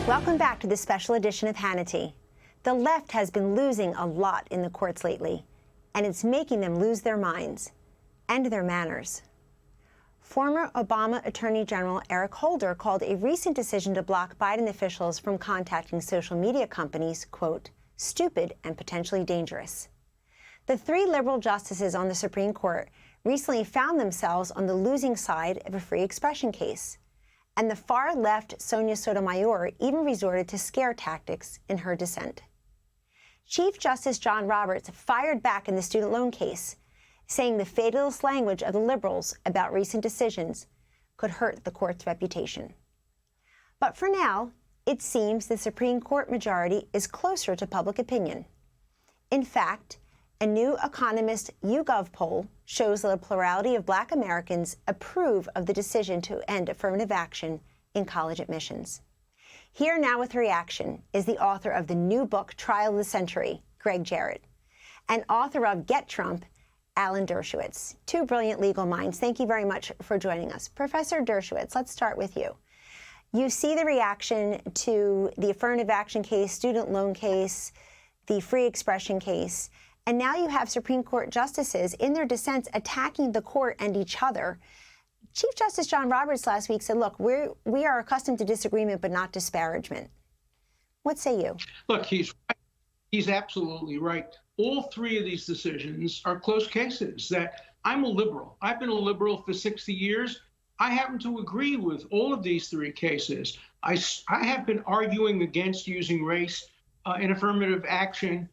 Welcome back to this special edition of Hannity. The left has been losing a lot in the courts lately, and it's making them lose their minds and their manners. Former Obama Attorney General Eric Holder called a recent decision to block Biden officials from contacting social media companies, quote, stupid and potentially dangerous. The three liberal justices on the Supreme Court recently found themselves on the losing side of a free expression case. And the far-left Sonia Sotomayor even resorted to scare tactics in her dissent. Chief Justice John Roberts fired back in the student loan case, saying the fatalist language of the liberals about recent decisions could hurt the court's reputation. But for now, it seems the Supreme Court majority is closer to public opinion. In fact, a new Economist YouGov poll shows that a plurality of Black Americans approve of the decision to end affirmative action in college admissions. Here now with reaction is the author of the new book, Trial of the Century, Greg Jarrett, and author of Get Trump, Alan Dershowitz. Two brilliant legal minds. Thank you very much for joining us. Professor Dershowitz, let's start with you. You see the reaction to the affirmative action case, student loan case, the free expression case, and now you have Supreme Court justices in their dissents attacking the court and each other. Chief Justice John Roberts last week said, look, we are accustomed to disagreement, but not disparagement. What say you? Look, he's absolutely right. All three of these decisions are close cases. That I'm a liberal. I've been a liberal for 60 years. I happen to agree with all of these three cases. I have been arguing against using race in affirmative action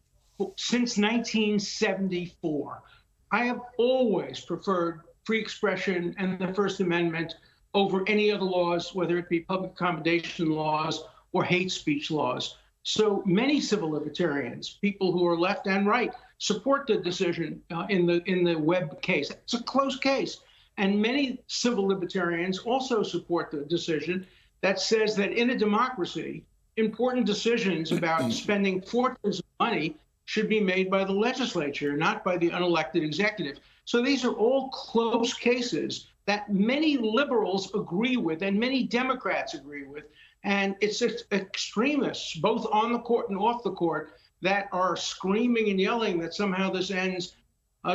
since 1974. I have always preferred free expression and the First Amendment over any other laws, whether it be public accommodation laws or hate speech laws. So many civil libertarians, people who are left and right, support the decision in the Webb case. It's a close case. And many civil libertarians also support the decision that says that in a democracy, important decisions about spending fortunes of money should be made by the legislature, not by the unelected executive. So these are all close cases that many liberals agree with and many Democrats agree with. And it's extremists, both on the court and off the court, that are screaming and yelling that somehow this ends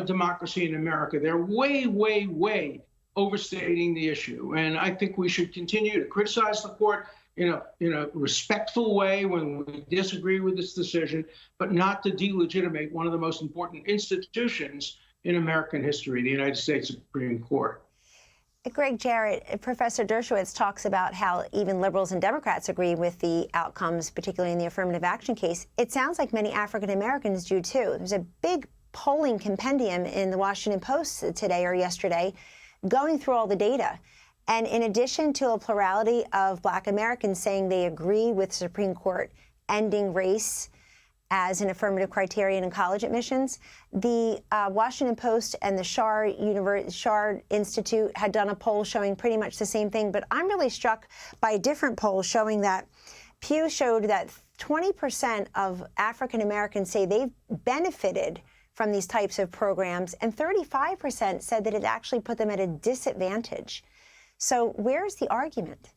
democracy in America. They're way, way, way overstating the issue. And I think we should continue to criticize the court in a respectful way when we disagree with this decision, but not to delegitimate one of the most important institutions in American history, the United States Supreme Court. Greg Jarrett, Professor Dershowitz talks about how even liberals and Democrats agree with the outcomes, particularly in the affirmative action case. It sounds like many African Americans do too. There's a big polling compendium in the Washington Post today or yesterday going through all the data. And in addition to a plurality of Black Americans saying they agree with the Supreme Court ending race as an affirmative criterion in college admissions, the Washington Post and the Schar Institute had done a poll showing pretty much the same thing. But I'm really struck by a different poll showing that Pew showed that 20% of African Americans say they've benefited from these types of programs, and 35% said that it actually put them at a disadvantage. So where's the argument?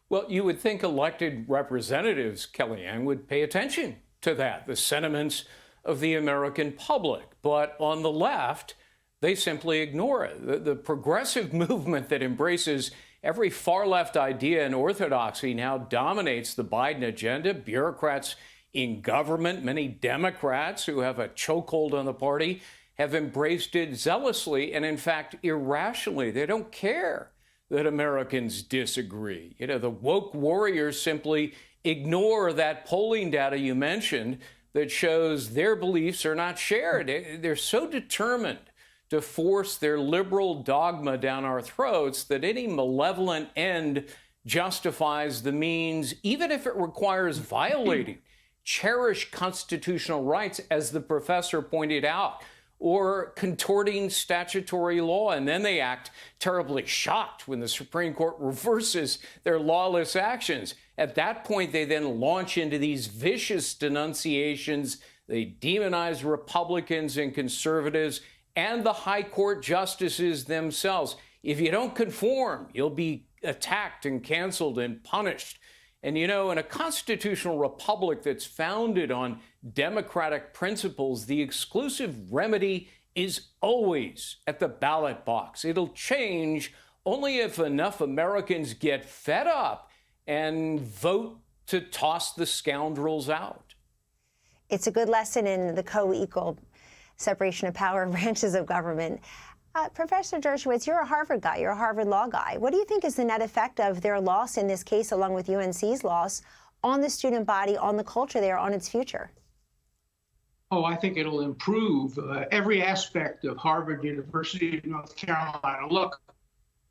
Well, you would think elected representatives, Kellyanne, would pay attention to that, the sentiments of the American public. But on the left, they simply ignore it. The progressive movement that embraces every far-left idea and orthodoxy now dominates the Biden agenda. Bureaucrats in government, many Democrats who have a chokehold on the party, have embraced it zealously and, in fact, irrationally. They don't care that Americans disagree. You know, the woke warriors simply ignore that polling data you mentioned that shows their beliefs are not shared. They're so determined to force their liberal dogma down our throats that any malevolent end justifies the means, even if it requires violating cherished constitutional rights, as the professor pointed out, or contorting statutory law. And then they act terribly shocked when the Supreme Court reverses their lawless actions. At that point, they then launch into these vicious denunciations. They demonize Republicans and conservatives and the high court justices themselves. If you don't conform, you'll be attacked and canceled and punished. And you know, in a constitutional republic that's founded on democratic principles, the exclusive remedy is always at the ballot box. It'll change only if enough Americans get fed up and vote to toss the scoundrels out. It's a good lesson in the co-equal separation of power branches of government. Professor Dershowitz, you're a Harvard guy, you're a Harvard law guy. What do you think is the net effect of their loss in this case, along with UNC's loss, on the student body, on the culture there, on its future? Oh, I think it'll improve every aspect of Harvard University of North Carolina. Look,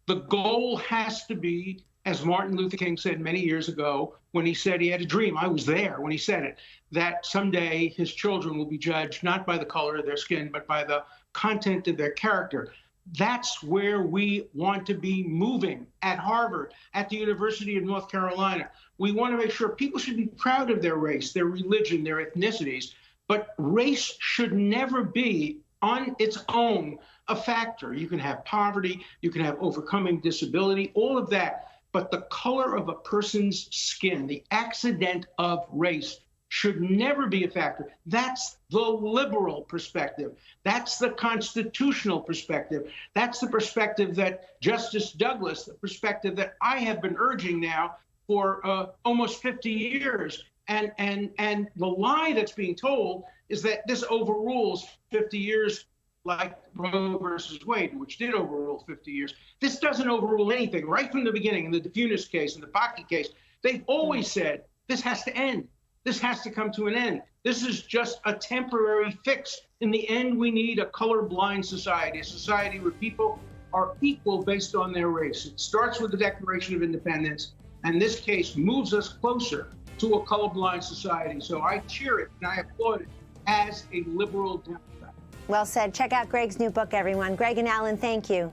the goal has to be, as Martin Luther King said many years ago, when he said he had a dream, I was there when he said it, that someday his children will be judged not by the color of their skin, but by the content of their character. That's where we want to be moving at Harvard, at the University of North Carolina. We want to make sure people should be proud of their race, their religion, their ethnicities, but race should never be on its own a factor. You can have poverty, you can have overcoming disability, all of that, but the color of a person's skin, the accident of race, should never be a factor. That's the liberal perspective. That's the constitutional perspective. That's the perspective that Justice Douglas, the perspective that I have been urging now for almost 50 years. And the lie that's being told is that this overrules 50 years like Roe versus Wade, which did overrule 50 years. This doesn't overrule anything. Right from the beginning, in the DeFunis case, in the Bakke case, they've always said this has to end. This has to come to an end. This is just a temporary fix. In the end, we need a colorblind society, a society where people are equal based on their race. It starts with the Declaration of Independence, and this case moves us closer to a colorblind society. So I cheer it and I applaud it as a liberal Democrat. Well said. Check out Greg's new book, everyone. Greg and Alan, thank you.